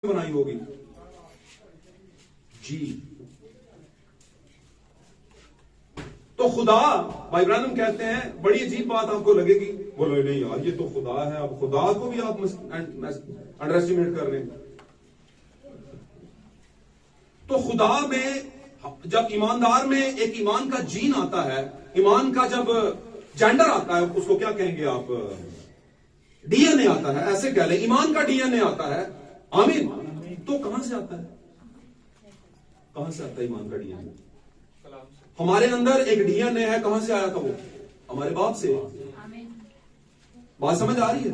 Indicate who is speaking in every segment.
Speaker 1: बनाई होगी जी। तो खुदा भाई इब्राहिम कहते हैं, बड़ी अजीब बात आपको लगेगी, बोलो नहीं यार ये तो खुदा है, अब खुदा को भी आप अंडर एस्टिमेट कर रहे हैं। तो खुदा में जब ईमानदार में एक ईमान का जीन आता है, ईमान का जब जेंडर आता है, उसको क्या कहेंगे आप, डीएनए आता है, ऐसे कह ले, ईमान का डीएनए आता है। आमीन। तो कहां से आता है, कहां से आता है ईमान का डीएनए? हमारे अंदर एक डीएनए है, कहां से आया था वो? हमारे बाप से। बात समझ आ रही है?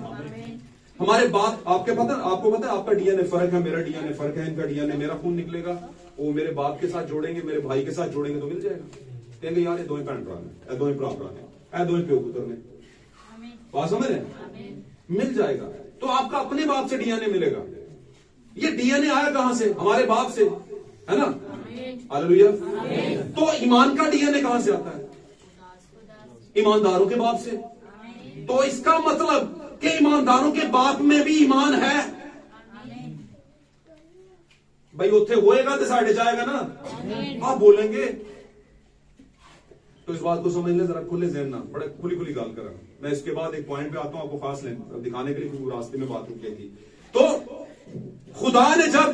Speaker 1: हमारे बाप, आपको पता है आपका डीएनए फर्क है, मेरा डीएनए फर्क है, इनका डीएनए, मेरा खून निकलेगा, वो मेरे बाप के साथ जोड़ेंगे, मेरे भाई के साथ जोड़ेंगे तो मिल जाएगा। कहेंगे यार ये दो भैन भरा ने, दो भरा ने, दो प्यो पुत्र ने। बात समझ रहे? मिल जाएगा। तो आपका अपने बाप से डीएनए मिलेगा। ये डीएनए आया कहां से? हमारे बाप से, है ना? हालेलुया। तो ईमान का डीएनए कहां से आता है? ईमानदारों के बाप से। तो इसका मतलब कि ईमानदारों के बाप में भी ईमान है। भाई उठे होएगा तो साढ़े जाएगा ना, आप बोलेंगे। तो इस बात को समझ ले जरा, खुले ज़हन ना, बड़े खुली गाल करा। मैं इसके बाद एक पॉइंट पे आता हूं, आपको खास दिखाने के लिए, रास्ते में बात रुकी थी। तो खुदा ने जब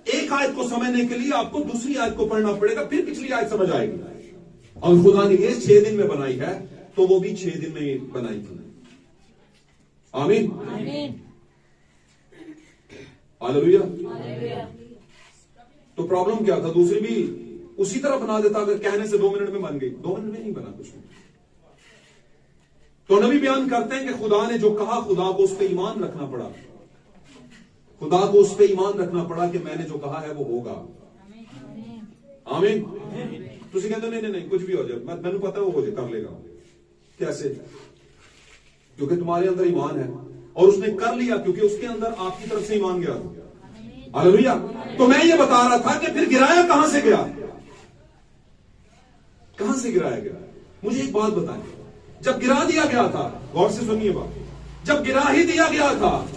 Speaker 1: एक आयत को समझने के लिए आपको दूसरी आयत को पढ़ना पड़ेगा, फिर पिछली आयत समझ आएगी। और खुदा ने ये 6 दिन में बनाई है, तो वो भी 6 दिन में ही बनाई थी। आमीन, हालेलुया। तो प्रॉब्लम क्या था? दूसरी भी उसी तरह बना देता, अगर कहने से 2 मिनट में बन गई। 2 मिनट में नहीं बना कुछ भी। तो नबी बयान करते हैं कि खुदा ने जो कहा, खुदा को उस पर ईमान रखना पड़ा। खुदा को उस पर ईमान रखना पड़ा कि मैंने जो कहा है वो होगा। आमीन। तुसी कहते नहीं कुछ भी हो जाए, मैंने पता है वो हो जाए, कर लेगा। कैसे? क्योंकि तुम्हारे अंदर ईमान है, और उसने कर लिया क्योंकि उसके अंदर आपकी तरफ से ईमान गया था। हालेलुया। तो मैं ये बता रहा था कि फिर गिराया कहां से गया? कहां से गिराया गया? मुझे एक बात बताएं। जब गिरा दिया गया था, गौर से सुनिए बात, जब गिरा ही दिया गया था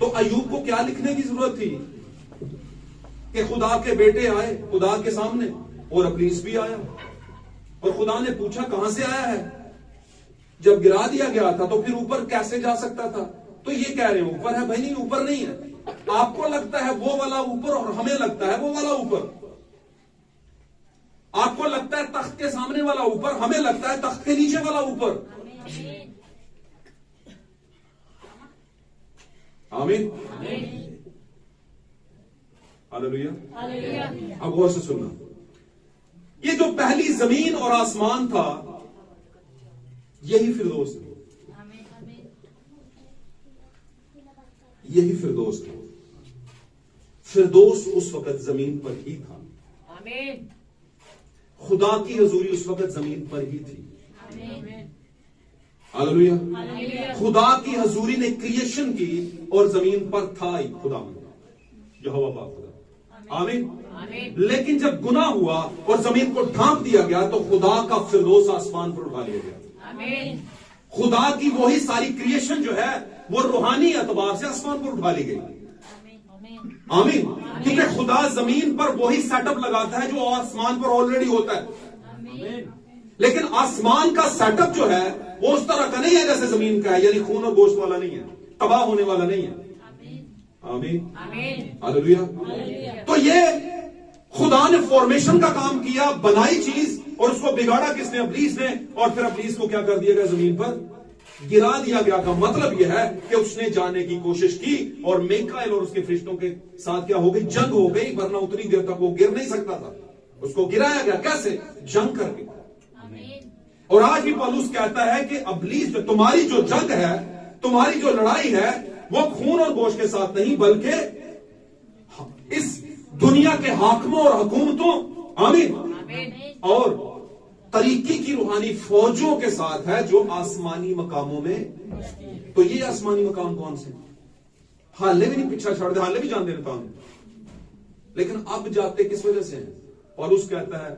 Speaker 1: तो अय्यूब को क्या लिखने की जरूरत थी कि खुदा के बेटे आए खुदा के सामने, और इब्लीस भी आया, और खुदा ने पूछा कहां से आया है? जब गिरा दिया गया था तो फिर ऊपर कैसे जा सकता था? तो ये कह रहे हैं ऊपर है। भाई नहीं, ऊपर नहीं है। आपको लगता है वो वाला ऊपर, और हमें लगता है वो वाला ऊपर। आपको लगता है तख्त के सामने वाला ऊपर, हमें लगता है तख्त के नीचे वाला ऊपर। आमीन, हालेलुया। अब गौर से सुनना, ये जो पहली जमीन और आसमान था, यही फिरदौस था। यही फिरदौस था। फिरदौस उस वक्त जमीन पर ही था। आमीन। खुदा की हजूरी उस वक्त जमीन पर ही थी। हालेलुया। खुदा की हजूरी ने क्रिएशन की, और जमीन पर था ही खुदा, यहोवा पाक खुदा। आमीन। लेकिन जब गुनाह हुआ और जमीन को ढांप दिया गया, तो खुदा का फिरदौस आसमान पर उठा लिया गया। आमीन। खुदा की वही सारी क्रिएशन जो है वो रूहानी एतबार से आसमान पर उठा ली गई। आमीन। क्योंकि खुदा जमीन पर वही सेटअप लगाता है जो आसमान पर ऑलरेडी होता है। लेकिन आसमान का सेटअप जो है वो उस तरह का नहीं है जैसे जमीन का है, यानी खून और गोश्त वाला नहीं है, तबाह होने वाला नहीं है। आमीन, हालेलुया। तो ये खुदा ने फॉर्मेशन का काम किया, बनाई चीज, और उसको बिगाड़ा किसने? इब्लीस ने। और फिर इब्लीस को क्या कर दिया गया? जमीन पर गिरा दिया गया। का मतलब यह है कि उसने जाने की कोशिश की, और मीकाएल और उसके फरिश्तों के साथ क्या हो गई? जंग हो गई, वरना उतनी देर तक वो गिर नहीं सकता था। उसको गिराया गया। कैसे? जंग करके। और आज भी पौलुस कहता है कि इब्लीस, जो तुम्हारी जो जंग है, तुम्हारी जो लड़ाई है, वो खून और गोश्त के साथ नहीं, बल्कि इस दुनिया के हाकिमों और हुकूमतों, आमीन, और तरीके की रूहानी फौजों के साथ है, जो आसमानी मकामों में। तो ये आसमानी मकाम कौन से? हाले भी नहीं पीछा छोड़ दे, हाले भी जान देता हूं, लेकिन अब जाते किस वजह से हैं? पौलुस कहता है,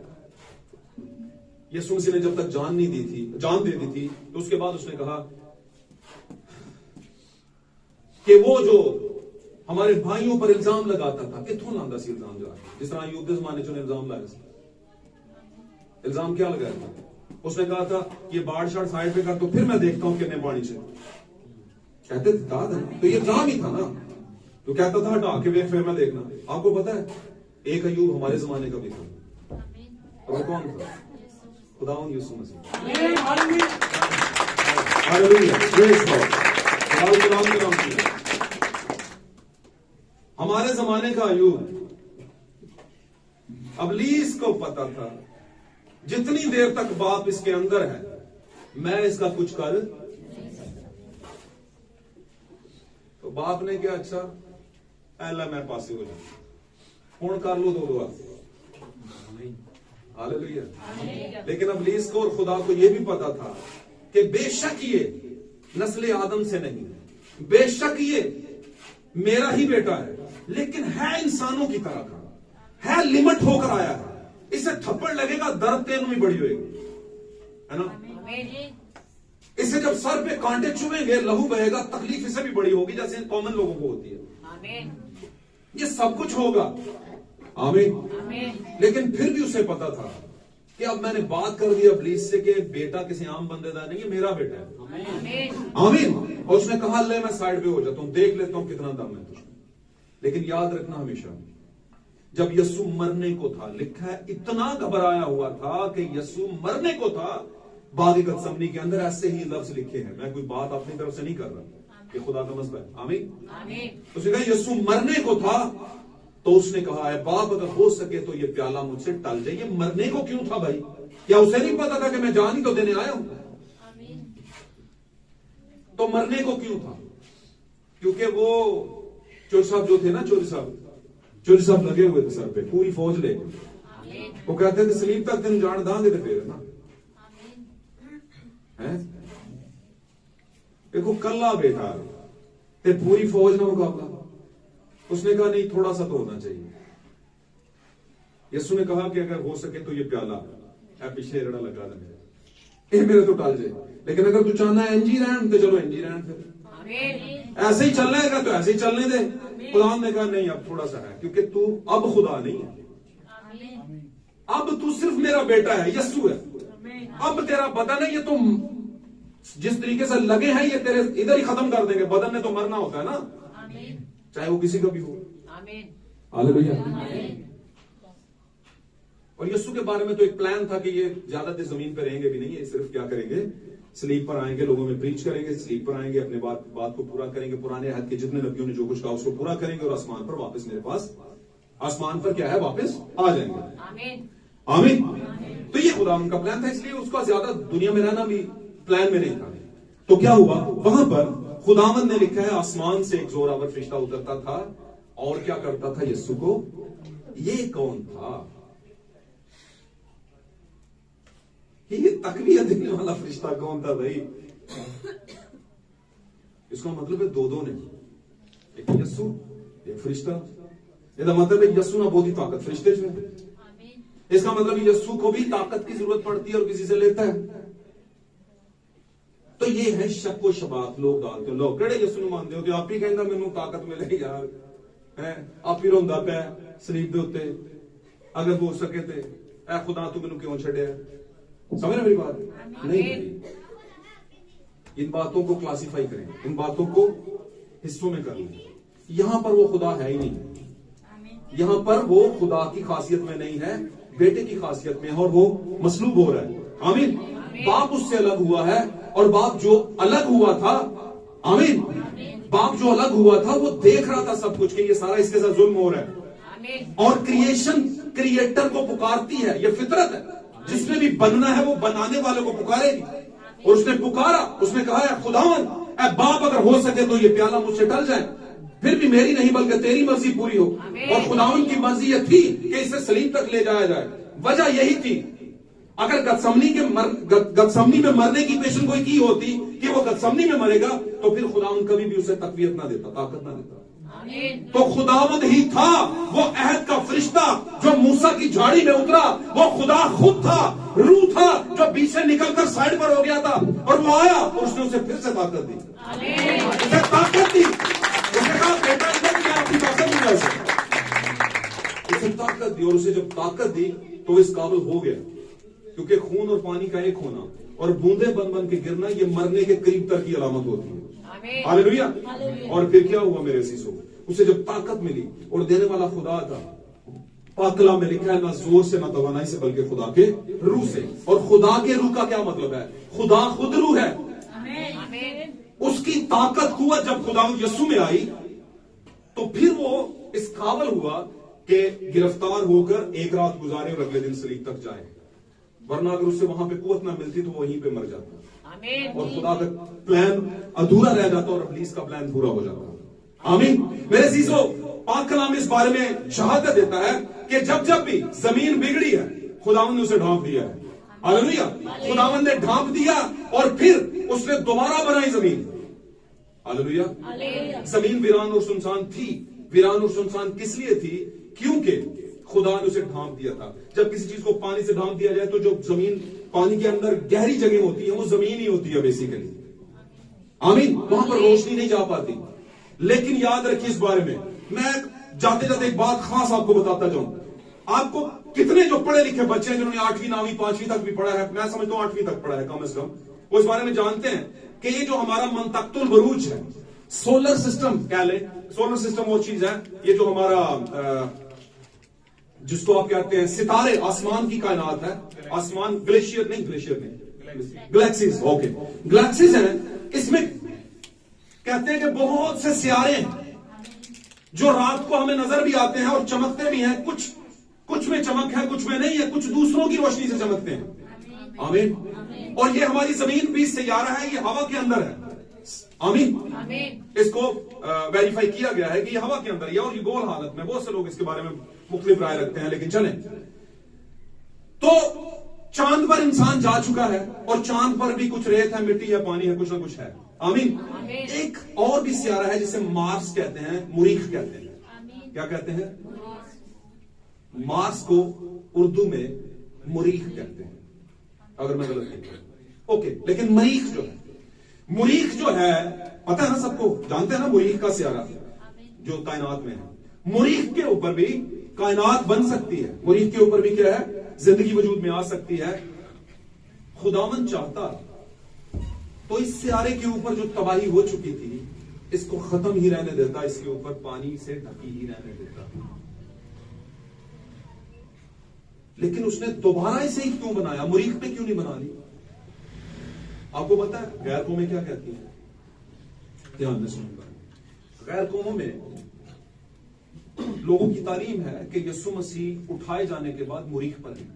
Speaker 1: यीशु मसीह ने जब तक जान दे दी थी, तो उसके बाद उसने कहा कि वो जो हमारे भाइयों पर इल्जाम लगाता था। कितों लांदा सी इल्जाम जा, जिस तरह अय्यूब के जमाने चो इल्जाम लाया था। इल्जाम क्या लगाया था? उसने कहा था ये बाढ़ शाड़ साइड पे कर, तो फिर मैं देखता हूं कितने पानी से, कहते थे था ना, तो ये इल्जाम ही था ना। तो कहता था हटा के फिर मैं देखना। आपको पता है एक अय्यूब हमारे जमाने का भी था, और वो कौन था? खुदावंद यीशु मसीह। हमारे जमाने का अय्यूब, अबलीस को पता था जितनी देर तक बाप इसके अंदर है मैं इसका कुछ कर। तो बाप ने क्या, अच्छा पहला मैं पासे हो जाऊं, फोन कर लो दो बार। हालेलुया। लेकिन अबलीस को और खुदा को यह भी पता था कि बेशक ये नस्ल आदम से नहीं है, बेशक ये मेरा ही बेटा है, लेकिन है इंसानों की तरह का, है लिमिट होकर आया है। इसे थप्पड़ लगेगा दर्द तेन भी बड़ी होगी, है ना। इसे जब सर पे कांटे चुभेंगे लहू बहेगा, तकलीफ इसे भी बड़ी होगी जैसे कॉमन लोगों को होती है। ये सब कुछ होगा। आमीन। लेकिन फिर भी उसे पता था कि अब मैंने बात कर दी अबलीस से कि बेटा किसी आम बंदेदार नहीं है, मेरा बेटा है। आमीन। और उसने कहा ले मैं साइड पे हो जाता हूं, देख लेता हूं कितना दम है तुझमें। लेकिन याद रखना हमेशा, जब यीशु मरने को था, लिखा है इतना घबराया हुआ था कि यीशु मरने को था। बागी गतसमनी के अंदर ऐसे ही लफ्ज लिखे हैं, मैं कोई बात अपनी तरफ से नहीं कर रहा, कि खुदा का मसला है। आमीन। उसने कहा यीशु मरने को था, तो उसने कहा है बाप अगर हो सके तो ये प्याला मुझसे टल जाए। ये मरने को क्यों था भाई? क्या उसे नहीं पता था कि मैं जान ही तो देने आया हूं? तो मरने को क्यों था? क्योंकि वो चोरी साहब जो थे ना, चोरी साहब लगे हुए थे सर पे, पूरी फौज ले, वो कहते थे सलीब तक तेन जान दांगे थे फिर ना है। देखो कल्ला बेटा ते पूरी फौज ना मुकाबला। उसने कहा नहीं, थोड़ा सा तो होना चाहिए। यीशु ने कहा कि अगर हो सके तो ये प्याला पीछे रड़ा लगा दे, मेरे तो टाल जाए, लेकिन अगर तू चाहना है एनजी रहन तो चलो एनजी रहन, फिर ऐसे ही चलना है तो ऐसे ही चलने दे। खुदा ने कहा नहीं, अब थोड़ा सा है, क्योंकि तू अब खुदा नहीं है, अब तू सिर्फ मेरा बेटा है, यीशु है। अब तेरा बदन है, ये तो जिस तरीके से लगे हैं ये तेरे इधर ही खत्म कर देंगे। बदन ने तो मरना होता है ना, चाहे वो किसी का भी हो। हालेलुया। और यीशु के बारे में तो एक प्लान था कि ये ज्यादा देर जमीन पर रहेंगे भी नहीं, ये सिर्फ क्या करेंगे, स्लीप पर आएंगे, लोगों में प्रीच करेंगे, स्लीप पर आएंगे, अपने बात को पूरा करेंगे, पुराने हद के जितने नबियों ने जो कुछ कहा उसको पूरा करेंगे, और आसमान पर वापस मेरे पास, आसमान पर क्या है, वापस आ जाएंगे। आमीन। तो ये खुदा उनका प्लान था, इसलिए उसका ज्यादा दुनिया में रहना भी प्लान में नहीं था। तो क्या हुआ वहां पर, खुदावंद ने लिखा है आसमान से एक जोरावर फरिश्ता उतरता था और क्या करता था यीशु को। ये कौन था? ये तकवीयत देने वाला फरिश्ता कौन था भाई? इसका मतलब है दो ने, एक यीशु एक फरिश्ता। इसका मतलब है यीशु ना बहुत ही ताकत फरिश्ते जो है। इसका मतलब यीशु को भी ताकत की जरूरत पड़ती है और किसी से लेता है। तो ये है शक व शबात लोग डालते हो। लोग कड़े यीशु मानते हो, आप ही कहना मैनू ताकत मिले यार, है आप ही रोंदा पे सलीब दे उत्ते, अगर हो सके ते ऐ खुदा तू मैनू क्यों छड़िया? समझ रहे मेरी बात? नहीं, इन बातों को क्लासिफाई करें, इन बातों को हिस्सों में कर लें। यहां पर वो खुदा है ही नहीं, यहां पर वो खुदा की खासियत में नहीं है, बेटे की खासियत में है, और वो मसलूब हो रहा है। आमीन। बाप उससे अलग हुआ है, और बाप जो अलग हुआ था, आमीन, बाप जो अलग हुआ था वो देख रहा था सब कुछ कि ये सारा इसके साथ जुल्म हो रहा है। और क्रिएशन क्रिएटर को पुकारती है, ये फितरत है। जिसने भी बनना है वो बनाने वाले को पुकारेगी। और उसने पुकारा, उसने कहा है खुदावन ऐ बाप अगर हो सके तो ये प्याला मुझसे टल जाए, फिर भी मेरी नहीं बल्कि तेरी मर्जी पूरी हो। और खुदावन की मर्जी यह थी कि इसे सलीब तक ले जाया जाए। वजह यही थी, अगर गतसमनी में मरने की पेशन कोई की होती कि वो गतसमनी में मरेगा, तो फिर खुदावन कभी भी उसे तकवीयत ना देता, ताकत ना देता। तो खुदावंद ही था वो अहद का फरिश्ता जो मूसा की झाड़ी में उतरा। वो खुदा खुद था, रूह था, जो बीच से निकलकर साइड पर हो गया था, और वो आया और उसने उसे फिर से ताकत दी, उसे ताकत दी। उसने कहा बेटा इधर क्या दिया उसे ताकत दी, और उसे जब ताकत दी तो इस काबिल हो गया, क्योंकि खून और पानी का एक होना और बूंदे बन बन के गिरना ये मरने के करीब तक की अलामत होती है। हालेलुया। और फिर क्या हुआ मेरे सीसो, उसे जब ताकत मिली, और देने वाला खुदा था। पाकला में लिखा है ना जोर से ना तवानाई से बल्कि खुदा के रूह से। और खुदा के रूह का क्या मतलब है? खुदा खुद रूह है। उसकी ताकत कुव्वत जब खुदा यीशु में आई तो फिर वो इस काबिल हुआ कि गिरफ्तार होकर एक रात गुजारे और अगले दिन सलीब तक जाए, वरना अगर उससे वहां पे कुव्वत ना मिलती तो वो वहीं पे मर जाता और खुदा का प्लान अधूरा रह जाता और इब्लीस का प्लान पूरा हो जाता। आमीन। मेरे अजीजों, पाक कलाम इस बारे में शहादत देता है कि जब जब भी जमीन बिगड़ी है खुदावंद ने उसे ढांप दिया है। हालेलुया। खुदावंद ने ढांप दिया और फिर उसने दोबारा बनाई जमीन। हालेलुया। जमीन वीरान और सुनसान थी। वीरान और सुनसान किस लिए थी? क्योंकि खुदा ने उसे ढांप दिया था। जब किसी चीज को पानी से ढांप दिया जाए तो जो जमीन पानी के अंदर गहरी जगह होती है वो जमीन ही होती है बेसिकली। आमीन। वहां पर रोशनी नहीं जा पाती। लेकिन याद रखिए इस बारे में, मैं जाते जाते एक बात खास आपको बताता जाऊं। आपको कितने जो पढ़े लिखे बच्चे हैं जिन्होंने 8वीं 9वीं 5वीं तक भी पढ़ा है, मैं समझता हूं 8वीं तक पढ़ा है कम से कम, वो इस बारे में जानते हैं कि ये जो हमारा मंतक्तुल बरूज है, सोलर सिस्टम कह ले, सोलर सिस्टम वो चीज है, ये जो हमारा जिसको आप कहते हैं सितारे, आसमान की कायनात है। आसमान ग्लेशियर नहीं, गैलेक्सीज। ओके, गैलेक्सीज है। इसमें कहते हैं कि बहुत से सियारे हैं जो रात को हमें नजर भी आते हैं और चमकते भी हैं। कुछ में चमक है, कुछ में नहीं है, कुछ दूसरों की रोशनी से चमकते हैं। आमीन। और ये हमारी जमीन भी सैयारा है, ये हवा के अंदर है। आमीन। इसको वेरीफाई किया गया है कि ये हवा के अंदर है और ये गोल हालत में। बहुत से लोग इसके बारे में मुख्तलिफ राय रखते हैं, लेकिन चलें। तो चांद पर इंसान जा चुका है और चांद पर भी कुछ रेत है, मिट्टी है, पानी है, कुछ ना कुछ है। आमीन। एक और भी सियारा है जिसे मार्स कहते हैं, मुरीख कहते हैं। क्या कहते हैं? मार्स को उर्दू में मुरीख कहते हैं, अगर मैं गलत नहीं हूं। ओके, लेकिन मुरीख जो है पता है ना सबको, जानते हैं ना मुरीख का सियारा जो कायनात में है। मुरीख के ऊपर भी कायनात बन सकती है। मुरीख के ऊपर भी क्या है? जिंदगी वजूद में आ सकती है। खुदावन चाहता तो इस सियारे के ऊपर जो तबाही हो चुकी थी इसको खत्म ही रहने देता, इसके ऊपर पानी से ढकी ही रहने देता। लेकिन उसने दोबारा इसे ही क्यों बनाया? मुरीख पे क्यों नहीं बना ली? आपको पता है गैर कौमें क्या कहती है? ध्यान में सुनूंगा। गैर कौमों में लोगों की तालीम है कि यीशु मसीह उठाए जाने के बाद मुरीख पर है।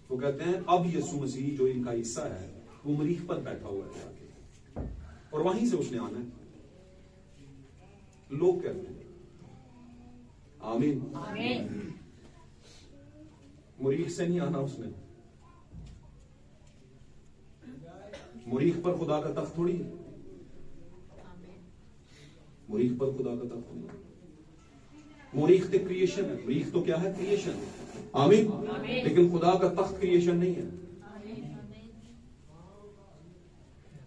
Speaker 1: वो कहते हैं अब यीशु मसीह जो इनका हिस्सा है वो मुरीख पर बैठा हुआ है आके, और वहीं से उसने आना है। लोग कहते हैं आमीन। मुरीख से नहीं आना उसने। मुरीख पर खुदा का तख्त थोड़ी है। मुरीख पर खुदा का तख्त थोड़ी है। मुरीख तो क्रिएशन है। मुरीख तो क्या है? क्रिएशन। आमीन। लेकिन खुदा का तख्त क्रिएशन नहीं है।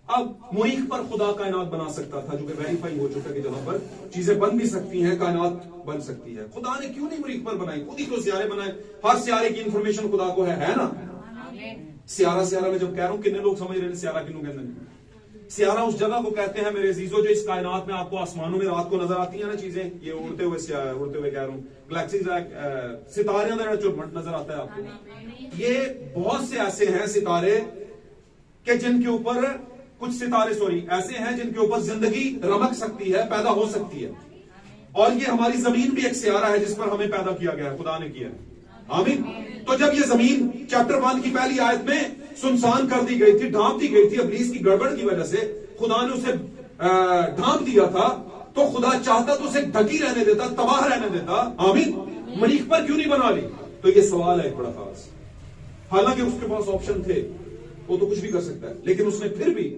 Speaker 1: अब मुरीख पर खुदा कायनात बना सकता था, जो कि वेरीफाई हो चुका है कि जहां पर चीजें बन भी सकती हैं, कायनात बन सकती है। खुदा ने क्यों नहीं मुरीख पर बनाई? खुद ही तो सियारे बनाए। हर सियारे की इंफॉर्मेशन खुदा को है ना। सियारा में जब कह रहा हूं, कितने लोग समझ रहे हैं सियारा किन्हों कहते हैं? सियारा उस जगह को कहते हैं मेरे अजीजों जो इस कायनात में आपको आसमानों में रात को नजर आती है ना चीजें, ये उड़ते हुए कह रहा हूं, गैलेक्सीज, सितारे चुरमट नजर आता है आपको। ये बहुत से ऐसे हैं सितारे के जिनके ऊपर कुछ सितारे ऐसे हैं जिनके ऊपर जिंदगी रमक सकती है, पैदा हो सकती है। और ये हमारी जमीन भी एक सियारा है जिस पर हमें पैदा किया गया है, खुदा ने किया है। आमीन। तो जब ये जमीन चैप्टर 1 की पहली आयत में सुनसान कर दी गई थी, ढांप दी गई थी इब्लीस की गड़बड़ की वजह से, खुदा ने उसे ढांप दिया था, तो खुदा चाहता तो उसे ढकी रहने देता, तबाह रहने देता। आमीन। मुरीख पर क्यों नहीं बना ली? तो ये सवाल है एक बड़ा खास। हालांकि उसके पास ऑप्शन थे, वो तो कुछ भी कर सकता है, लेकिन उसने फिर भी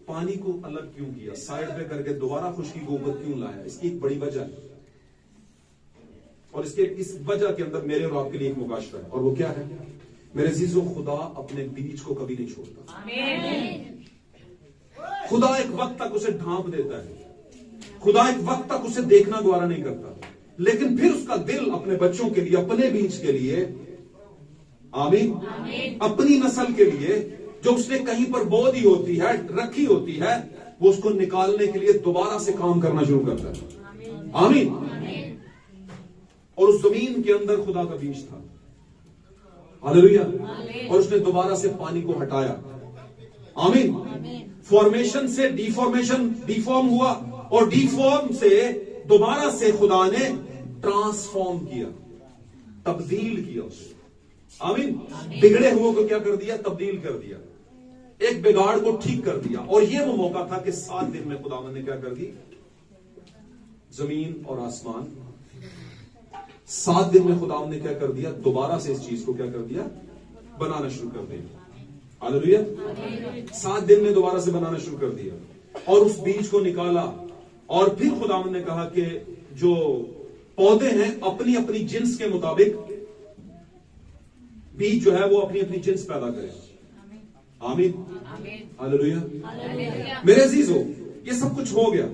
Speaker 1: पानी को अलग क्यों किया, साइड पे करके दोबारा खुशकी को ऊपर क्यों लाया? इसकी एक बड़ी वजह है, और इस वजह के अंदर मेरे और आपके लिए एक मुकाशरा है, और वो क्या है? मेरे अजीजों, खुदा अपने बीज को कभी नहीं छोड़ता। खुदा एक वक्त तक उसे ढांप देता है। खुदा एक वक्त तक उसे देखना द्वारा नहीं करता, लेकिन फिर उसका दिल अपने बच्चों के लिए, अपने बीच के लिए, आमीन, अपनी नस्ल के लिए, जो उसने कहीं पर बो दी होती है, रखी होती है, वो उसको निकालने के लिए दोबारा से काम करना शुरू करता है। आमीन। और उस जमीन के अंदर खुदा का बीज था, हालेलुया, और उसने दोबारा से पानी को हटाया। आमीन। फॉर्मेशन से डिफॉर्मेशन, डिफॉर्म हुआ, और डिफॉर्म से दोबारा से खुदा ने ट्रांसफॉर्म किया, तब्दील किया उसे। आमीन। बिगड़े हुए को क्या कर दिया? तब्दील कर दिया, एक बिगाड़ को ठीक कर दिया। और यह वो मौका था कि 7 दिन में खुदावंद ने क्या कर दी? जमीन और आसमान, 7 दिन में खुदावंद ने क्या कर दिया? दोबारा से इस चीज को क्या कर दिया? बनाना शुरू कर दिया। हालेलुया। 7 दिन में दोबारा से बनाना शुरू कर दिया, और उस बीज को निकाला। और फिर खुदावंद ने कहा कि जो पौधे हैं अपनी अपनी जिन्स के मुताबिक, बीज जो है वो अपनी अपनी जिन्स पैदा करें। आमीन, हालेलुया। मेरे अजीजों, ये सब कुछ हो गया,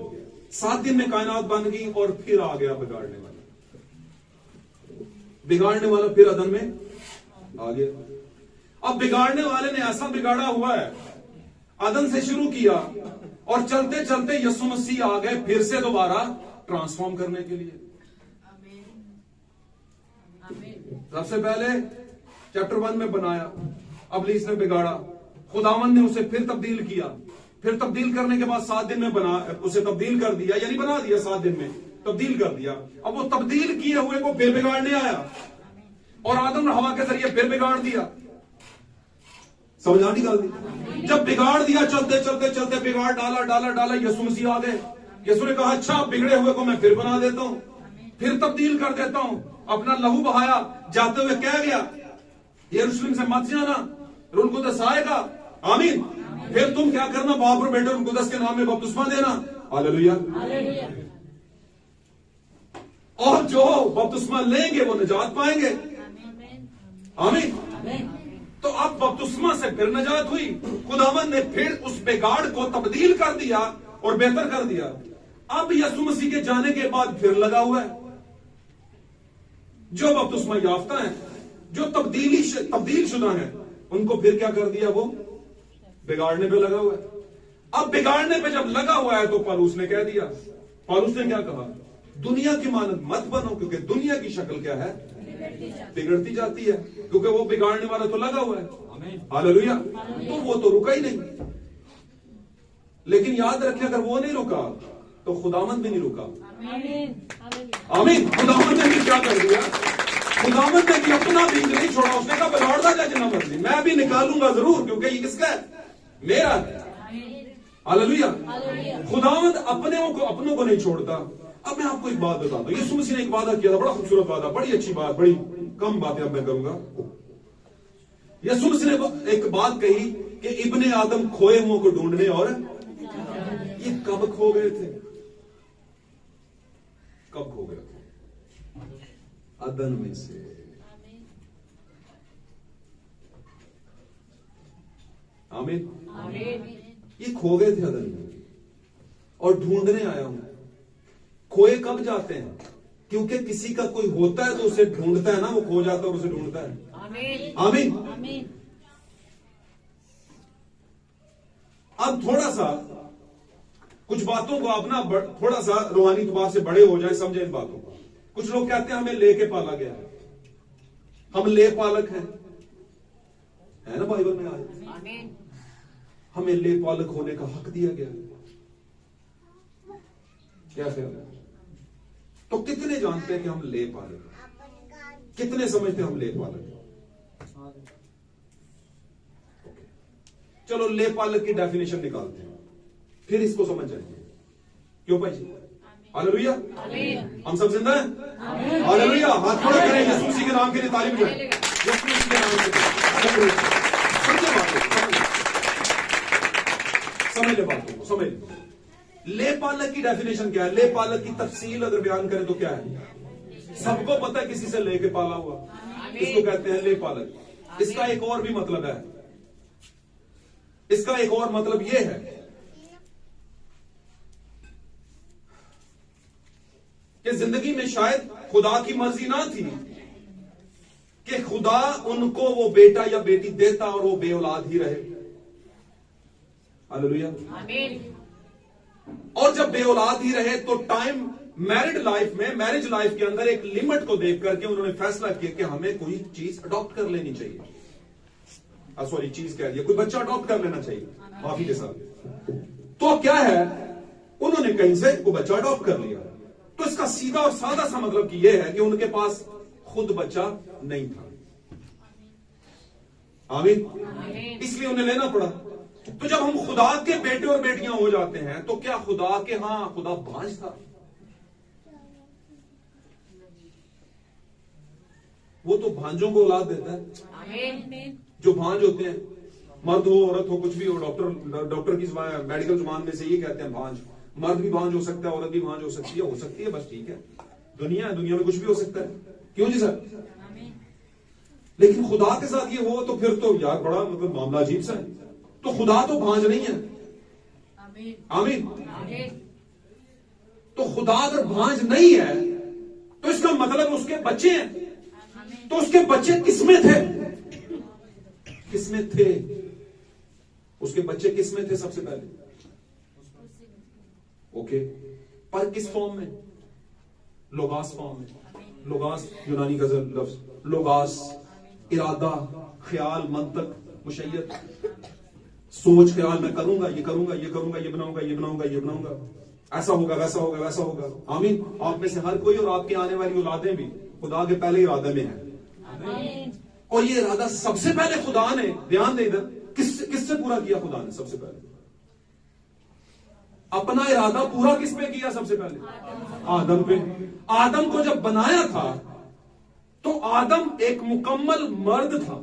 Speaker 1: 7 दिन में कायनात बन गई, और फिर आ गया बिगाड़ने वाला। बिगाड़ने वाला फिर अदन में आ गया। अब बिगाड़ने वाले ने ऐसा बिगाड़ा हुआ है, अदन से शुरू किया, और चलते चलते यीशु मसीह आ गए फिर से दोबारा ट्रांसफॉर्म करने के लिए। सबसे पहले चैप्टर 1 में बनाया, अबलीस ने बिगाड़ा, खुदावंद ने उसे फिर तब्दील किया, फिर तब्दील करने के बाद 7 दिन में बना, उसे तब्दील कर दिया, यानी बना दिया, 7 दिन में तब्दील कर दिया। अब वो तब्दील किए हुए को फिर बिगाड़ने आया, और आदम और हवा के जरिए फिर बिगाड़ दिया। समझ आनी गल दी? जब बिगाड़ दिया, चलते चलते चलते बिगाड़ डाला डाला डाला, यीशु मसीह आ गए। यीशु ने कहा, अच्छा बिगड़े हुए को मैं फिर बना देता हूं, फिर तब्दील कर देता हूं। अपना लहू बहाया, जाते हुए कह गया, यरूशलेम से मत जाना, रूह कुदस आएगा। आमीन। फिर तुम क्या करना? बाप और बेटे रूह कुदस के नाम में बपतिस्मा देना। हालेलुया। और जो बपतिस्मा लेंगे वो निजात पाएंगे। आमीन। तो अब बपतिस्मा से फिर निजात हुई। खुदावंद ने फिर उस बिगाड़ को तब्दील कर दिया और बेहतर कर दिया। अब यीशु मसीह के जाने के बाद फिर लगा हुआ है। जो बपतिस्मा याफ्ता है, जो तब्दील शुदा है, उनको फिर क्या कर दिया? वो बिगाड़ने पे लगा हुआ है। अब बिगाड़ने पे जब लगा हुआ है तो पौलुस ने कह दिया, पौलुस ने क्या कहा? दुनिया की मानद मत बनो, क्योंकि दुनिया की शक्ल क्या है? बिगड़ती जाती है, क्योंकि वो बिगाड़ने वाला तो लगा हुआ है। हालेलुया। तो वो तो रुका ही नहीं। लेकिन याद रखें, अगर वो नहीं रुका तो खुदावंद भी नहीं रुका। आमीन। खुदावंद ने भी क्या कर दिया? खुदावंद ने भी अपना बीज नहीं छोड़ा। उसने कहा, बिगाड़ता जाए जितना मर्जी, मैं भी निकालूंगा जरूर, क्योंकि ये किसका है? मेरा है। हालेलुया। खुदावंद अपनों को नहीं छोड़ता। अब मैं आपको एक बात बताता हूं। यीशु मसीह ने एक वादा किया था, बड़ा खूबसूरत वादा, बड़ी अच्छी बात, बड़ी कम बातें अब मैं करूंगा। यीशु मसीह ने एक बात कही कि इब्ने आदम खोए हुओं को ढूंढने, और ये कब खो गए थे? कब खो गए थे? अदन में से। आमीन। ये खो गए थे अदन में, और ढूंढने आया हूं। खोए कब जाते हैं? क्योंकि किसी का कोई होता है तो उसे ढूंढता है ना, वो खो जाता है और उसे ढूंढता है। आमीन। अब थोड़ा सा कुछ बातों को अपना थोड़ा सा रूहानी तौर से बड़े हो जाए, समझे इन बातों को। कुछ लोग कहते हैं हमें लेके पाला गया है, हम ले पालक हैं, है ना बाइबल में आया, हमें ले पालक होने का हक दिया गया है। क्या ख्याल है? तो कितने जानते हैं कि हम ले पालक? कितने समझते हैं हम ले पालक? चलो ले पालक की डेफिनेशन निकालते हैं, फिर इसको समझ जाएंगे। क्यों भाई जी? हालेलुया। हम सब जिंदा हैं? हालेलुया। हाथ खड़े करें, यीशु मसीह के नाम के लिए तालीम जाए। यीशु मसीह के नाम के लिए समझ ले बातों को, समझ ले। ले पालक की डेफिनेशन क्या है? ले पालक की तफसील अगर बयान करें तो क्या है? सबको पता है किसी से लेके पाला हुआ, इसको कहते हैं ले पालक। इसका एक और भी मतलब है, इसका एक और मतलब यह है कि जिंदगी में शायद खुदा की मर्जी ना थी कि खुदा उनको वो बेटा या बेटी देता और वो बेऔलाद ही रहे। हालेलुया।
Speaker 2: आमीन।
Speaker 1: और जब बेऔलाद ही रहे तो टाइम मैरिड लाइफ में, मैरिज लाइफ के अंदर एक लिमिट को देख करके उन्होंने फैसला किया कि हमें कोई चीज अडॉप्ट कर लेनी चाहिए। सॉरी, चीज कह दिया, कोई बच्चा अडॉप्ट कर लेना चाहिए, माफी के साथ। तो क्या है, उन्होंने कहीं से कोई बच्चा अडॉप्ट कर लिया। तो इसका सीधा और सादा सा मतलब कि यह है कि उनके पास खुद बच्चा नहीं था। आमीन। इसलिए उन्हें लेना पड़ा। तो जब हम खुदा के बेटे और बेटियां हो जाते हैं तो क्या खुदा के खुदा भांज था? वो तो भांजों को औलाद देता है।
Speaker 2: आमीन।
Speaker 1: जो भांज होते हैं, मर्द हो औरत हो कुछ भी हो, डॉक्टर की मेडिकल जुबान में से ये कहते हैं भांज। मर्द भी भांज हो सकता है, औरत भी भांज हो सकती है, बस ठीक है। दुनिया में कुछ भी हो सकता है। क्यों जी सर? लेकिन खुदा के साथ ये हो तो फिर तो यार बड़ा मतलब मामला अजीब सा है। तो खुदा तो भांज नहीं है। आमीन। तो खुदा अगर भांज नहीं है तो इसका मतलब उसके बच्चे हैं। तो उसके बच्चे किसमें थे? उसके बच्चे किसमें थे सबसे पहले? ओके, पर किस फॉर्म में? लोगास फॉर्म में। लोगास यूनानी का लफ्ज, लोगास इरादा, ख्याल, मंतक, मुशय्यत, सोच, ख्याल, मैं करूंगा, ये करूंगा, ये करूंगा, ये बनाऊंगा, ये बनाऊंगा, ये बनाऊंगा, ऐसा होगा, वैसा होगा, वैसा होगा। आमीन। आप में से हर कोई और आपके आने वाली औलादें भी खुदा के पहले इरादे में है। और ये इरादा सबसे पहले खुदा ने, ध्यान दे, इधर किससे पूरा किया? खुदा ने सबसे पहले अपना इरादा पूरा किस पे किया? सबसे पहले आदम पे। आदम को जब बनाया था तो आदम एक मुकम्मल मर्द था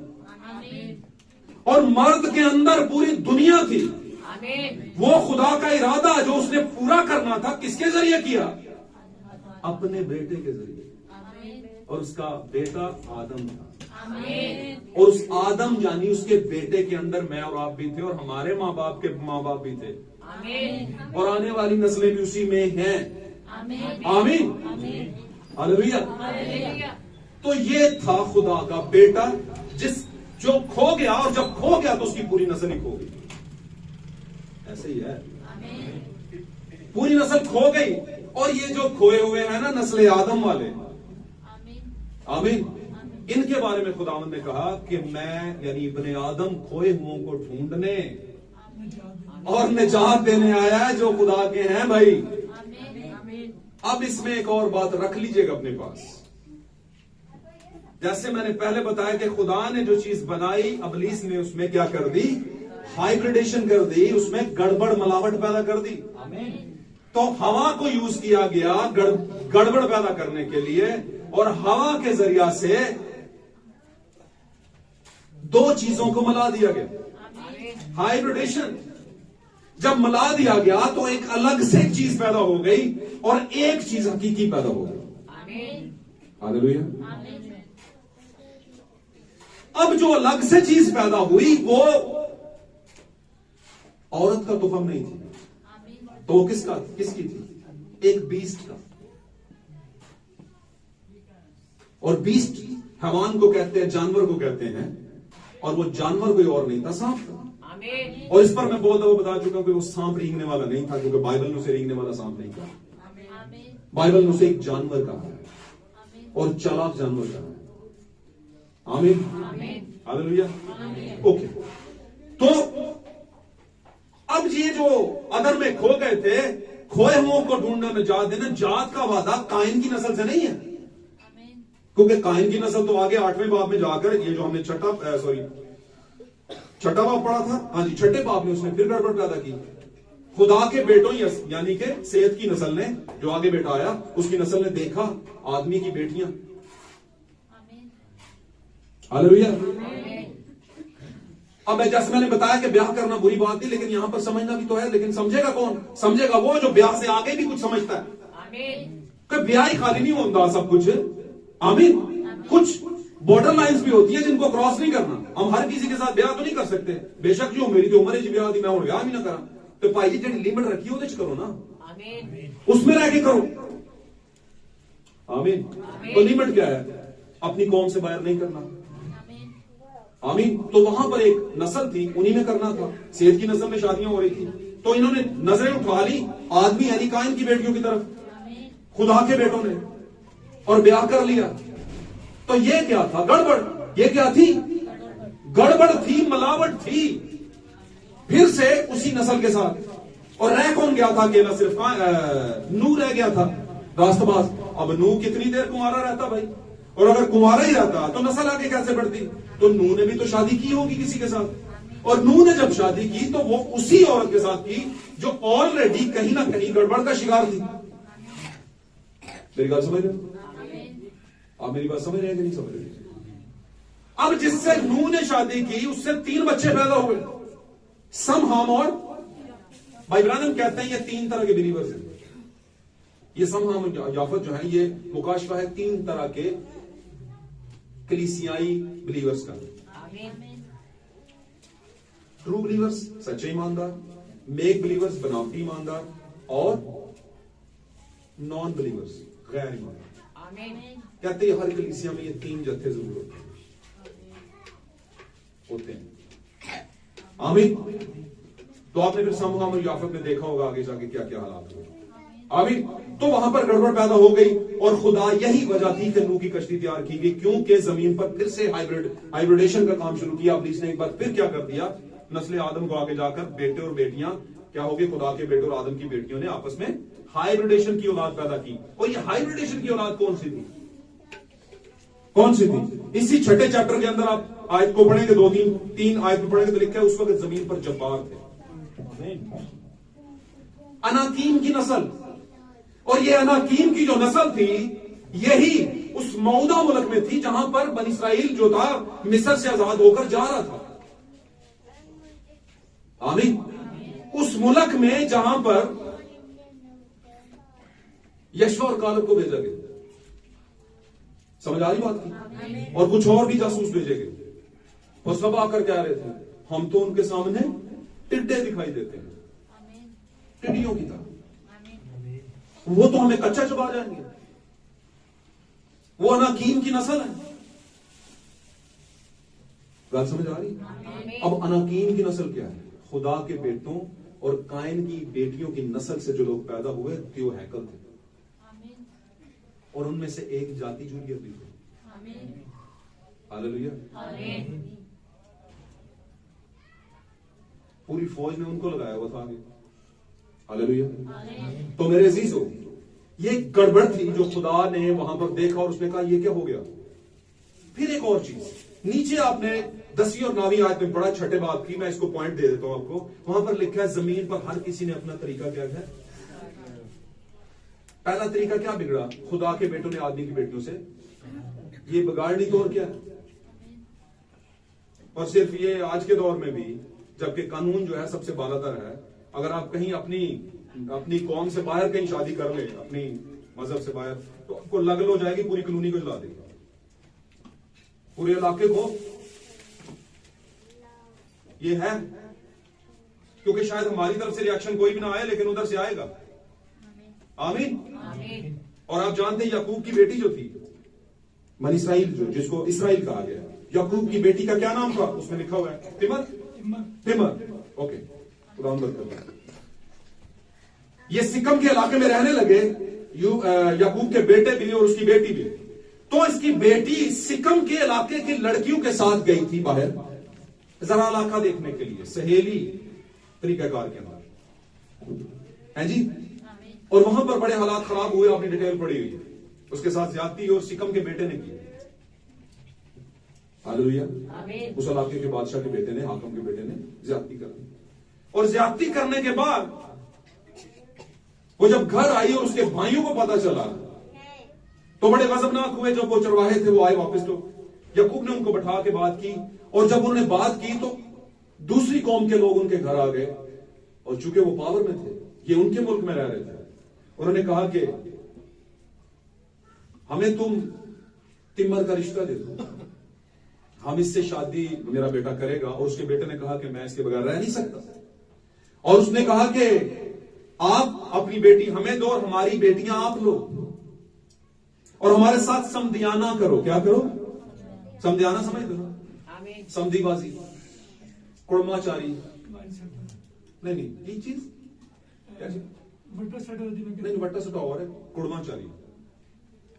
Speaker 1: और मर्द के अंदर पूरी दुनिया थी। वो खुदा का इरादा जो उसने पूरा करना था किसके जरिए किया? अपने बेटे के जरिए। और उसका बेटा आदम था। और उस आदम यानी उसके बेटे के अंदर मैं और आप भी थे और हमारे माँ बाप के माँ बाप भी थे। और आने वाली नस्लें भी उसी में हैं। आमीन। हालेलुया। तो ये था खुदा का बेटा जो खो गया, और जब खो गया तो उसकी पूरी नस्ल ही खो गई। ऐसे ही है, पूरी नस्ल खो गई। और ये जो खोए हुए हैं ना, नस्ल आदम वाले, आमीन, इनके बारे में खुदावंद ने कहा कि मैं यानी इब्ने आदम खोए हुओं को ढूंढने और निजात देने आया है जो खुदा के हैं भाई। अब इसमें एक और बात रख लीजिएगा अपने पास। जैसे मैंने पहले बताया कि खुदा ने जो चीज बनाई, इब्लीस ने उसमें क्या कर दी? हाइब्रिडेशन कर दी, उसमें गड़बड़ मिलावट पैदा कर दी। तो हवा को यूज किया गया गड़बड़ पैदा करने के लिए, और हवा के जरिया से दो चीजों को मिला दिया गया। हाइब्रिडेशन जब मिला दिया गया तो एक अलग से चीज पैदा हो गई और एक चीज हकीकी पैदा हो गई। हालेलुया। अब जो अलग से चीज पैदा हुई वो औरत का तुफम नहीं थी, तो वो किसकी थी? एक बीस्ट का। और बीस्ट हैवान को कहते हैं, जानवर को कहते हैं, और वो जानवर कोई और नहीं था, सांप था। और इस पर मैं बहुत दफा बता चुका हूं कि वो सांप रेंगने वाला नहीं था, क्योंकि बाइबल ने उसे रेंगने वाला सांप नहीं कहा। बाइबल ने उसे एक जानवर कहा है, और चालाक जानवर कहा है। आमीन। हालेलुया। ओके, तो अब ये जो अदर में खो गए थे, खोए हुओं को ढूंढने में जात देना, जात का वादा काइन की नस्ल से नहीं है, क्योंकि काइन की नस्ल तो आगे 8वें बाब में जाकर, ये जो हमने छठा बाब पढ़ा था, हाँ जी, छठे बाब में उसने फिर गड़बड़ पैदा की। खुदा के बेटों यानी कि सेत की नस्ल ने, जो आगे बेटा आया, उसकी नस्ल ने देखा आदमी की बेटियां। हालेलुया। अब जैसे मैंने बताया कि ब्याह करना बुरी बात नहीं, लेकिन यहां पर समझना भी तो है। लेकिन समझेगा कौन? समझेगा वो जो ब्याह से आगे भी कुछ समझता है। कि ब्याह ही खाली नहीं होता सब कुछ। आमीन। कुछ बॉर्डर लाइंस भी होती है जिनको क्रॉस नहीं करना। हम हर किसी के साथ ब्याह तो नहीं कर सकते। बेशक जो मेरी तो उम्र है जी ब्याह दी, मैं और ब्याह भी ना करा, तो भाई जी जी लिमिट रखी हो करो ना, उसमें रह के करो। आमीन। तो लिमिट क्या है? अपनी कौम से बाहर नहीं करना। आमीन। तो वहां पर एक नस्ल थी, उन्हीं में करना था। सेठ की नस्ल में शादियां हो रही थी, तो इन्होंने नजरें उठा ली आदमी यानी कायन की बेटियों की तरफ, खुदा के बेटों ने, और ब्याह कर लिया। तो ये क्या था? गड़बड़। ये क्या थी? गड़बड़ थी, मिलावट थी। फिर से उसी नस्ल के साथ। और रह कौन गया था? अकेला सिर्फ नूह रह गया था, रास्तबाज। अब नूह कितनी देर कुंवारा रहता भाई? और अगर कुंवारा ही रहता तो नस्ल आगे कैसे बढ़ती? तो नूह ने भी तो शादी की होगी किसी के साथ, और नूह ने जब शादी की तो वो उसी औरत के साथ की जो ऑलरेडी कहीं ना कहीं गड़बड़ का शिकार थी। मेरी बात समझ रहे हो? आप मेरी बात समझ रहे हैं कि नहीं समझ रहे? अब जिससे नूह ने शादी की उससे 3 बच्चे पैदा हुए, सम, हाम और भाई ब्रानम कहते हैं ये 3 तरह के बिलीवर्स हैं। ये सम, हाम, याफत जो है ये मुकाशफा है 3 तरह के कलीसियाई बिलीवर्स का। ट्रू बिलीवर्स सच्चे ईमानदार, मेक बिलीवर्स बनावटी ईमानदार, और नॉन बिलीवर्स गैर ईमानदार। कहते हैं हर कलीसिया में ये 3 जत्थे जरूर होते हैं। आमीन। तो आपने फिर सम, हाम और याफत में देखा होगा आगे जाके क्या क्या हालात हुए। आमीन। तो वहां पर गड़बड़ पैदा हो गई, और खुदा यही वजह थी कि नूह की कश्ती तैयार की गई, क्योंकि जमीन पर फिर से हाइब्रिडेशन का काम शुरू किया। पुलिस ने एक बार फिर क्या कर दिया? नस्ल आदम को आगे जाकर बेटे और बेटियां क्या हो गए? खुदा के बेटे और आदम की बेटियों ने आपस में हाइब्रिडेशन की औलाद पैदा की। और ये हाइब्रिडेशन की औलाद कौन सी थी? कौन सी थी? इसी छठे चैप्टर के अंदर आप आयत को पढ़ेंगे, 2-3 आयत में पढ़ेंगे तो लिखा है उस वक्त जमीन पर जब्बार थे, अनाकीम की नस्ल। और ये अनाकीम की जो नस्ल थी यही उस मौदा मुल्क में थी जहां पर बनी इस्राइल जो था मिस्र से आजाद होकर जा रहा था। आमीन। उस मुल्क में जहां पर यशवा और कालब को भेजा गया। समझ आ रही बात की? और कुछ और भी जासूस भेजे गए, और सब आकर कह रहे थे हम तो उनके सामने टिड्डे दिखाई देते हैं, टिड्डियों की तरह, वो तो हमें कच्चा चबा जाएंगे। वो अनाकीम की नस्ल है। बात समझ आ रही? अब अनाकीम की नस्ल क्या है? खुदा के बेटों और कायन की बेटियों की नस्ल से जो लोग पैदा हुए थे वो हैकल थे, और उनमें से एक जाति जूलियत भी थी। हालेलुया। पूरी फौज ने उनको लगाया हुआ था आगे। हालेलुया। तो मेरे अजीजों, ये गड़बड़ थी जो खुदा ने वहां पर देखा और उसने कहा ये क्या हो गया। फिर एक और चीज नीचे आपने 10वीं और 9वीं आयत में पढ़ा, छठे बाब की, मैं इसको पॉइंट दे देता हूं आपको। वहां पर लिखा है जमीन पर हर किसी ने अपना तरीका क्या है। पहला तरीका क्या बिगड़ा? खुदा के बेटों ने आदमी की बेटियों से ये बिगाड़नी तो और क्या है। और सिर्फ ये आज के दौर में भी, जबकि कानून जो है सबसे बालातर है, अगर आप कहीं अपनी कौम से बाहर कहीं शादी कर ले, अपनी मजहब से बाहर, तो आपको लगल हो जाएगी, पूरी कॉलोनी को जला देगी, पूरे इलाके को। ये है क्योंकि शायद हमारी तरफ से रिएक्शन कोई भी ना आए, लेकिन उधर से आएगा। आमीन। और आप जानते हैं याकूब की बेटी जो थी, बनी इस्राइल, जो जिसको इसराइल कहा गया, याकूब की बेटी का क्या नाम था? उसमें लिखा हुआ है तिमर। ओके, ये सिकम के इलाके में रहने लगे याकूब के बेटे भी और उसकी बेटी भी। तो इसकी बेटी सिकम के इलाके की लड़कियों के साथ गई थी बाहर जरा इलाका देखने के लिए, सहेली तरीकाकार के अंदर है जी। और वहां पर बड़े हालात खराब हुए, आपने डिटेल पढ़ी हुई है। उसके साथ ज्यादती और सिकम के बेटे ने की। हालेलुया। उस इलाके के बादशाह के बेटे ने, हाकम के बेटे ने ज्यादती कर दी। और ज्यादती करने के बाद वो जब घर आई और उसके भाइयों को पता चला तो बड़े गजबनाक हुए। जब वो चरवाहे थे वो आए वापस, तो याकूब ने उनको बैठा के बात की, और जब उन्होंने बात की तो दूसरी कौम के लोग उनके घर आ गए, और चूंकि वो पावर में थे, ये उनके मुल्क में रह रहे थे, उन्होंने कहा कि हमें तुम तिमर का रिश्ता दे दो, हम इससे शादी मेरा बेटा करेगा। और उसके बेटे ने कहा कि मैं इसके बगैर रह नहीं सकता। और उसने कहा कि आप अपनी बेटी हमें दो और हमारी बेटियां आप लो। और हमारे साथ समधियाना करो। क्या करो? समधियाना समझते हो? समधिबाजी, कुड़माचारी, नहीं ये चीज नहीं, बट्टा सटा और है कुड़माचारी।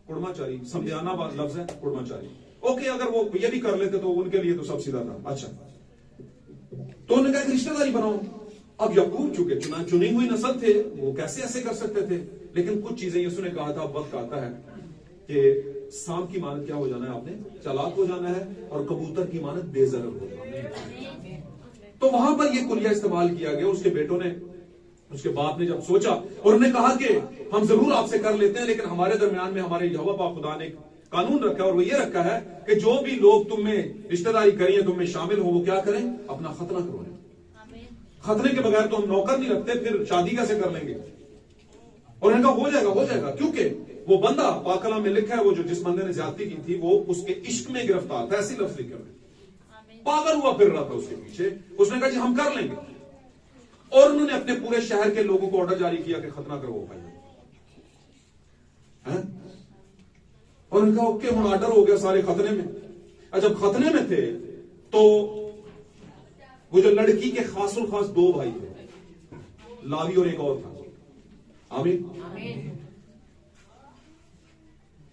Speaker 1: कुड़माचारी समधियाना लफ्ज है, कुड़माचारी। ओके, अगर वो ये भी कर लेते तो उनके लिए तो सब सीधा था। अच्छा, तो उन्होंने कहा कि रिश्तेदारी बनाओ। अब याकूब चूंकि चुनी हुई नस्ल थे, वो कैसे ऐसे कर सकते थे? लेकिन कुछ चीजें यीशु ने कहा था, वक्त आता है कि सांप की मानत क्या हो जाना है, आपने चालाक हो जाना है, और कबूतर की मानत बेजरब हो जाना है। तो वहां पर यह कुलिया इस्तेमाल किया गया। उसके बेटों ने, उसके बाप ने जब सोचा और उन्होंने कहा कि हम जरूर आपसे कर लेते हैं, लेकिन हमारे दरमियान में हमारे यहोवा पाक खुदा ने कानून रखा है, और वो ये रखा है कि जो भी लोग तुम में रिश्तेदारी करें, तुम में शामिल हो, वो क्या करें? अपना खतना करो। खतने के बगैर तो हम नौकर नहीं रखते, फिर शादी कैसे कर लेंगे? और उन्होंने कहा हो जाएगा, हो जाएगा, क्योंकि वो बंदा पाक कलाम में लिखा है, वो जो जिस बंदे ने ज्यादती की थी वो उसके इश्क में गिरफ्तार था, ऐसी लफ्ज लिखे हुए, पागल हुआ फिर रहा था उसके पीछे। उसने कहा जी हम कर लेंगे, और उन्होंने अपने पूरे शहर के लोगों को ऑर्डर जारी किया कि खतना करो भाई। और उनका ओके, हम ऑर्डर हो गया सारे खतने में। जब खतने में थे तो वो जो लड़की के खासुल खास दो भाई थे, लावी और एक और था, आमीन।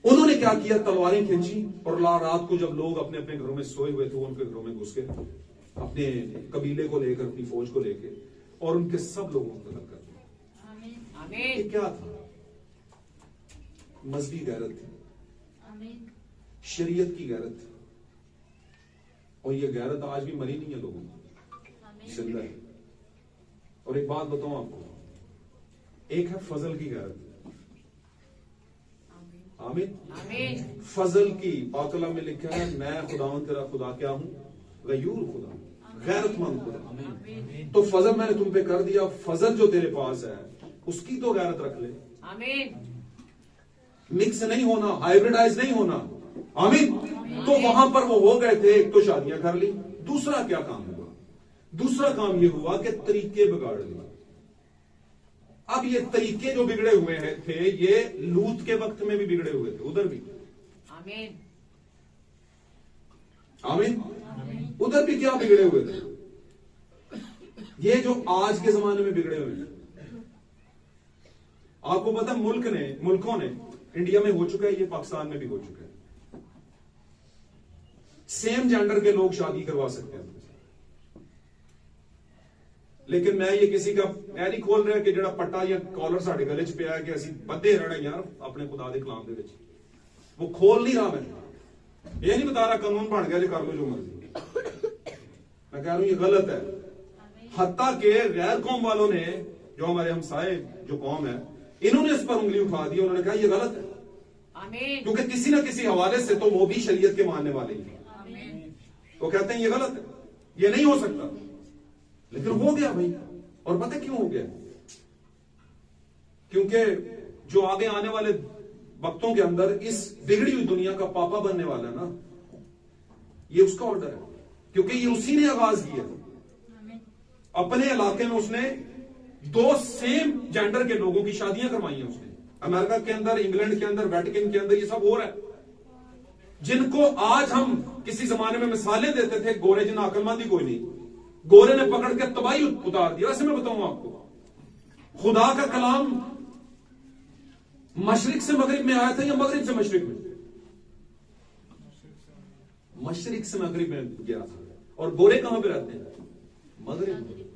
Speaker 1: उन्होंने क्या किया? तलवारें खींची, और रात को जब लोग अपने अपने घरों में सोए हुए थे, वो उनके घरों में घुस के अपने कबीले को लेकर, अपनी फौज को लेकर, और उनके सब लोगों को कत्ल कर दिया। ये क्या था? मजहबी गैरत थी, शरीयत की गैरत थी, और ये गैरत आज भी मरी नहीं है लोगों को, जिंदा है। और एक बात बताऊं आपको, एक है फजल की गैरत। आमीन। फजल की पाकला में लिखा है, मैं खुदावन तेरा खुदा क्या हूं? गयूर खुदा, गैरतमंद खुदा। तो फजल मैंने तुम पे कर दिया, फजल जो तेरे पास है उसकी तो गैरत रख ले। आमीन। मिक्स नहीं होना, हाइब्रिडाइज नहीं होना। आमीन। तो वहां पर वो हो गए थे, एक तो शादियां कर ली, दूसरा क्या काम हुआ? दूसरा काम ये हुआ कि तरीके बिगाड़ लिए। अब ये तरीके जो बिगड़े हुए थे, ये लूत के वक्त में भी बिगड़े हुए थे, उधर भी। आमीन। आमीन। उधर भी क्या बिगड़े हुए थे? ये जो आज के जमाने में बिगड़े हुए हैं। आपको पता, मुल्कों ने, इंडिया में हो चुका है, ये पाकिस्तान में भी हो चुका है, सेम जेंडर के लोग शादी करवा सकते हैं। लेकिन मैं ये किसी का मैं नहीं खोल रहा कि जड़ा पट्टा या कॉलर साढ़े गले च पिया कि असी बद्धे रहना यार अपने खुदा के कलाम दे विच, वो खोल नहीं रहा। मैं ये नहीं बता रहा कानून बन गया, कर लो जो मर्जी। मैं कह रहा हूं ये गलत है। हत्ता के गैर कौम वालों ने, जो हमारे हमसाए जो कौम है, इन्होंने इस पर उंगली उठा दी। उन्होंने कहा ये गलत है, क्योंकि किसी ना किसी हवाले से तो वो भी शरीयत के मानने वाले हैं। वो कहते हैं ये गलत है, ये नहीं हो सकता। लेकिन हो गया भाई। और पता क्यों हो गया? क्योंकि जो आगे आने वाले वक्तों के अंदर इस बिगड़ी हुई दुनिया का पापा बनने वाला है ना, ये उसका ऑर्डर है, क्योंकि ये उसी ने आगाज किया। अपने इलाके में उसने दो सेम जेंडर के लोगों की शादियां करवाई हैं उसने। अमेरिका के अंदर, इंग्लैंड के अंदर, वेटिकन के अंदर ये सब हो रहा है। जिनको आज हम किसी जमाने में मिसालें देते थे, गोरे जिन अकलमंदी कोई नहीं, गोरे ने पकड़ के तबाही उतार दिया। वैसे मैं बताऊं आपको, खुदा का कलाम मशरिक से मगरिब में आया था या मगरिब से मशरिक में? मशरिक से मगरिब में गया था। और गोरे कहां पे रहते हैं? मगरिब में।